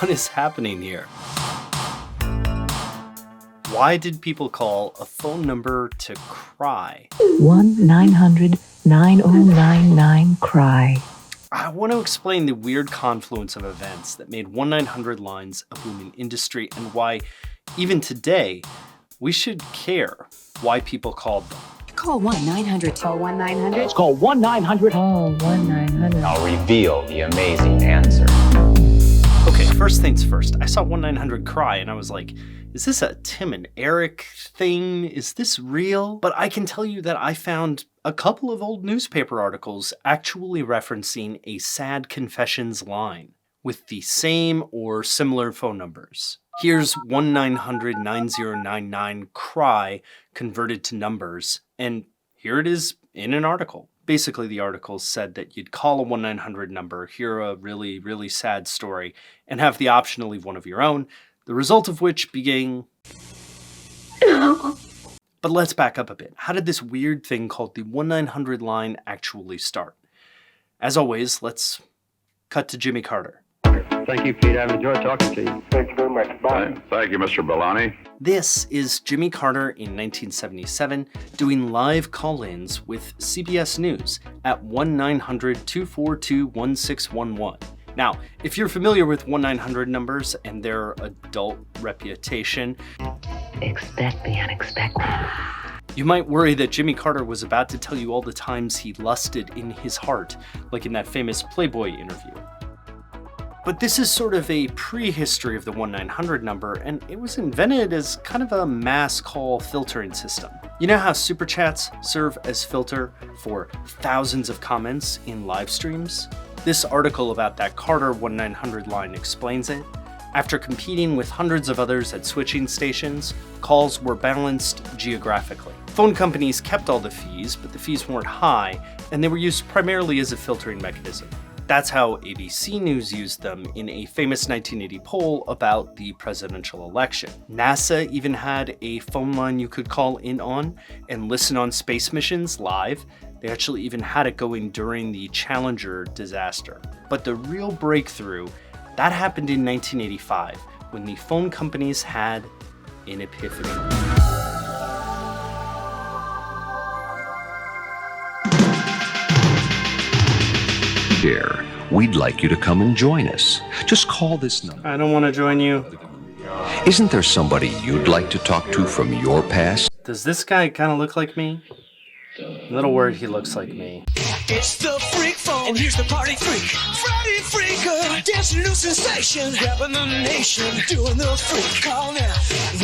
What is happening here? Why did people call a phone number to cry? 1-900-9099-CRY. I want to explain the weird confluence of events that made 1-900-lines a booming industry and why, even today, we should care why people called them. Call 1-900. Call 1-900. Let's call 1-900. Call 1-900. I'll reveal the amazing answer. Okay, first things first. I saw 1-900-CRY and I was like, is this a Tim and Eric thing? Is this real? But I can tell you that I found a couple of old newspaper articles actually referencing a sad confessions line with the same or similar phone numbers. Here's 1-900-9099-CRY converted to numbers, and here it is in an article. Basically, the article said that you'd call a 1-900 number, hear a really, really sad story, and have the option to leave one of your own, the result of which being... But let's back up a bit. How did this weird thing called the 1-900 line actually start? As always, let's cut to Jimmy Carter. Thank you, Pete. I've enjoyed talking to you. Thank you very much. Bye. Thank you, Mr. Bellani. This is Jimmy Carter in 1977 doing live call-ins with CBS News at 1-900-242-1611. Now, if you're familiar with 1-900 numbers and their adult reputation, Expect the unexpected. you might worry that Jimmy Carter was about to tell you all the times he lusted in his heart, like in that famous Playboy interview. But this is sort of a prehistory of the 1-900 number, and it was invented as kind of a mass call filtering system. You know how super chats serve as filter for thousands of comments in live streams? This article about that Carter 1-900 line explains it. After competing with hundreds of others at switching stations, calls were balanced geographically. Phone companies kept all the fees, but the fees weren't high, and they were used primarily as a filtering mechanism. That's how ABC News used them in a famous 1980 poll about the presidential election. NASA even had a phone line you could call in on and listen on space missions live. They actually even had it going during the Challenger disaster. But the real breakthrough, that happened in 1985, when the phone companies had an epiphany. Here, we'd like you to come and join us. Just call this number. I don't want to join you. Isn't there somebody you'd like to talk to from your past? Does this guy kind of look like me? A little worried he looks like me. It's the freak phone, and here's the party freak. Friday freaker, dancing new sensation, grabbing the nation, doing the freak. Call now,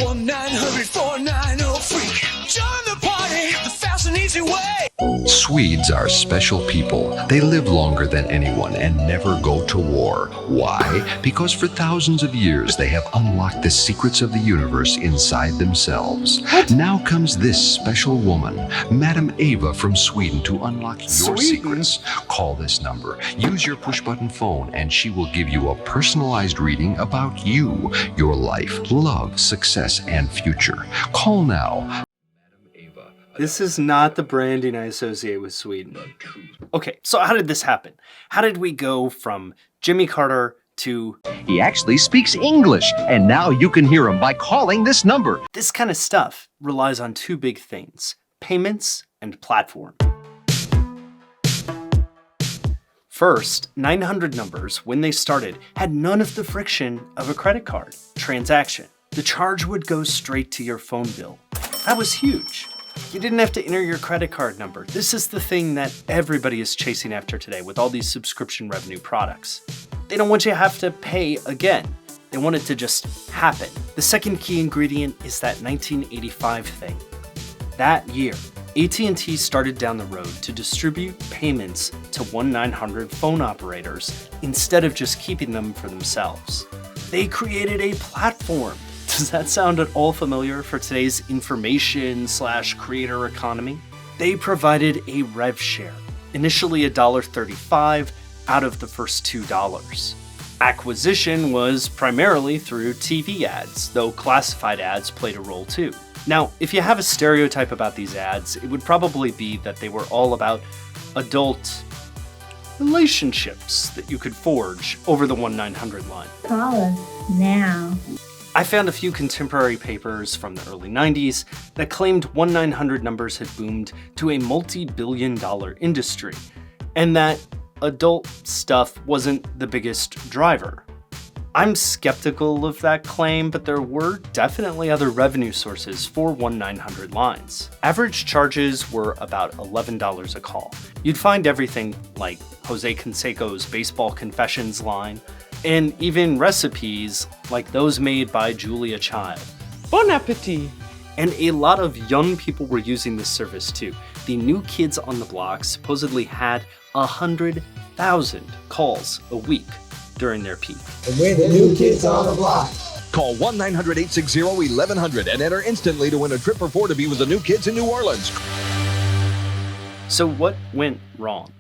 1-900-490-FREAK. Join the party, the fast and easy way. Swedes are special people. They live longer than anyone and never go to war. Why? Because for thousands of years they have unlocked the secrets of the universe inside themselves. Now comes this special woman, Madam Eva from Sweden, to unlock your secrets. Call this number, use your push-button phone, and she will give you a personalized reading about you, your life, love, success, and future. Call now. This is not the branding I associate with Sweden. Okay, so how did this happen? How did we go from Jimmy Carter to... He actually speaks English, and now you can hear him by calling this number. This kind of stuff relies on two big things: payments and platform. First, 900 numbers, when they started, had none of the friction of a credit card transaction. The charge would go straight to your phone bill. That was huge. You didn't have to enter your credit card number. This is the thing that everybody is chasing after today with all these subscription revenue products. They don't want you to have to pay again. They want it to just happen. The second key ingredient is that 1985 thing. That year, AT&T started down the road to distribute payments to 1-900 phone operators instead of just keeping them for themselves. They created a platform. Does that sound at all familiar for today's information/creator economy? They provided a rev share, initially $1.35 out of the first $2. Acquisition was primarily through TV ads, though classified ads played a role too. Now, if you have a stereotype about these ads, it would probably be that they were all about adult relationships that you could forge over the 1-900 line. Call us now. I found a few contemporary papers from the early 90s that claimed 1-900 numbers had boomed to a multi-billion-dollar industry, and that adult stuff wasn't the biggest driver. I'm skeptical of that claim, but there were definitely other revenue sources for 1-900 lines. Average charges were about $11 a call. You'd find everything like Jose Canseco's Baseball Confessions line, and even recipes like those made by Julia Child. Bon appetit! And a lot of young people were using this service too. The New Kids on the Block supposedly had 100,000 calls a week during their peak. And we're the new kids on the block. Call 1-900-860-1100 and enter instantly to win a trip for four to be with the New Kids in New Orleans. So what went wrong?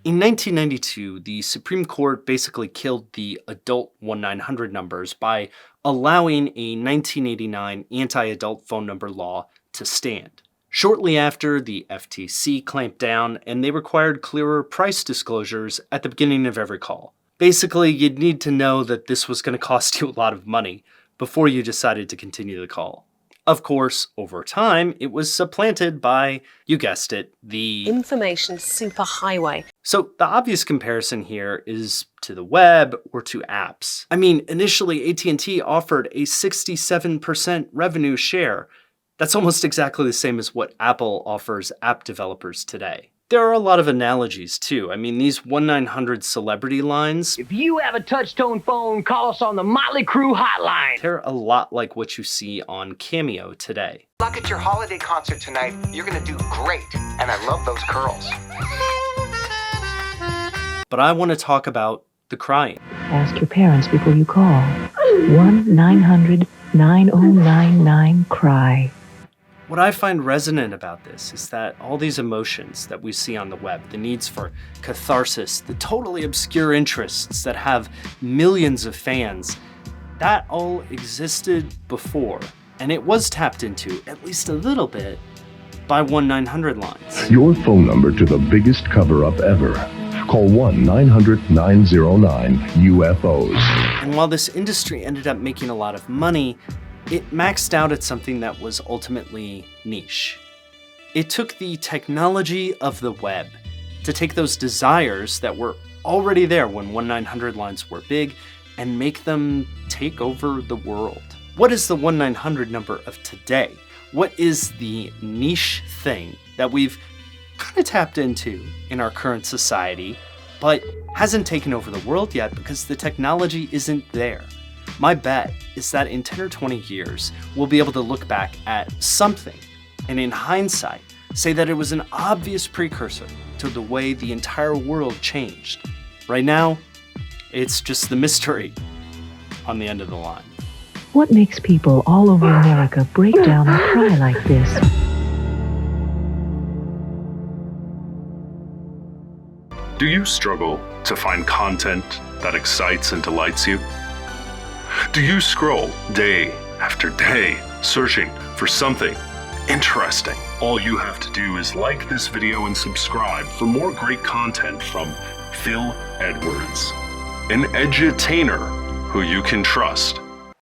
In 1992, the Supreme Court basically killed the adult 1-900 numbers by allowing a 1989 anti-adult phone number law to stand. Shortly after, the FTC clamped down and they required clearer price disclosures at the beginning of every call. Basically, you'd need to know that this was going to cost you a lot of money before you decided to continue the call. Of course, over time, it was supplanted by, you guessed it, the information superhighway. So the obvious comparison here is to the web or to apps. I mean, initially AT&T offered a 67% revenue share. That's almost exactly the same as what Apple offers app developers today. There are a lot of analogies too. I mean, these 1-900 celebrity lines, if you have a touch-tone phone, call us on the Motley Crue hotline. They're a lot like what you see on Cameo today. Luck at your holiday concert tonight. You're gonna do great, and I love those curls. But I want to talk about the crying. Ask your parents before you call. 1-900-9099-CRY. What I find resonant about this is that all these emotions that we see on the web, the needs for catharsis, the totally obscure interests that have millions of fans, that all existed before, and it was tapped into, at least a little bit, by 1-900 lines. Your phone number to the biggest cover-up ever. Call 1-900-909-UFOs. And while this industry ended up making a lot of money, it maxed out at something that was ultimately niche. It took the technology of the web to take those desires that were already there when 1-900 lines were big and make them take over the world. What is the 1-900 number of today? What is the niche thing that we've kind of tapped into in our current society, but hasn't taken over the world yet because the technology isn't there? My bet is that in 10 or 20 years, we'll be able to look back at something and in hindsight, say that it was an obvious precursor to the way the entire world changed. Right now, it's just the mystery on the end of the line. What makes people all over America break down and cry like this? Do you struggle to find content that excites and delights you? Do you scroll day after day searching for something interesting? All you have to do is like this video and subscribe for more great content from Phil Edwards, an edutainer who you can trust.